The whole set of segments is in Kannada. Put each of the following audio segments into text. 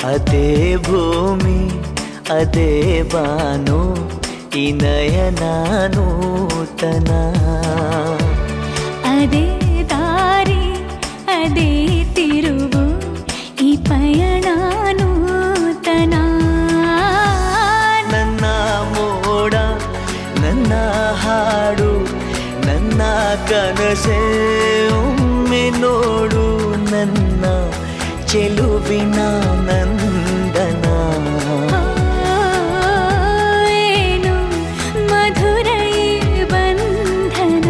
ಅದೇ ಭೂಮಿ ಅದೇ ಬಾನು ಈ ನಯನ ನೂತನ. ಅದೇ ದಾರಿ ಅದೇ ತಿರುವು ಈ ಪಯಣ ನೂತನ. ನನ್ನ ಮೋಡ ನನ್ನ ಹಾಡು ನನ್ನ ಕನಸೆ ಒಮ್ಮೆ ನೋಡು ನನ್ನ ಚೆಲುವಿನ ನಂದನ. ಏನು ಮಧುರ ಈ ಬಂಧನ.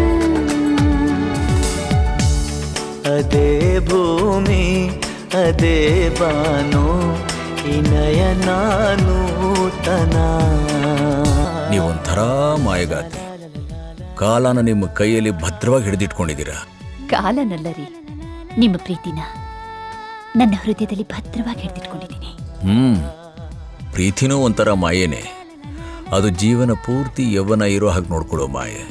ಅದೇ ಭೂಮಿ ಅದೇ ಬಾನು ಈ ನಯನ ನೂತನ. ನೀವೊಂಥರ ಮಾಯಗಾತಿ. ಕಾಲನ ನಿಮ್ಮ ಕೈಯಲ್ಲಿ ಭದ್ರವಾಗಿ ಹಿಡಿದಿಟ್ಕೊಂಡಿದ್ದೀರಾ. ಕಾಲನಲ್ಲ ರೀ, ನಿಮ್ಮ ಪ್ರೀತಿನ ನನ್ನ ಹೃದಯದಲ್ಲಿ ಭದ್ರವಾಗಿ ಹಿಡಿದಿಟ್ಕೊಂಡಿದ್ದೀನಿ. ಪ್ರೀತಿನೂ ಒಂಥರ ಮಾಯೇನೆ. ಅದು ಜೀವನ ಪೂರ್ತಿ ಯೌವನ ಇರೋ ಹಾಗೆ ನೋಡ್ಕೊಳ್ಳೋ ಮಾಯೆ.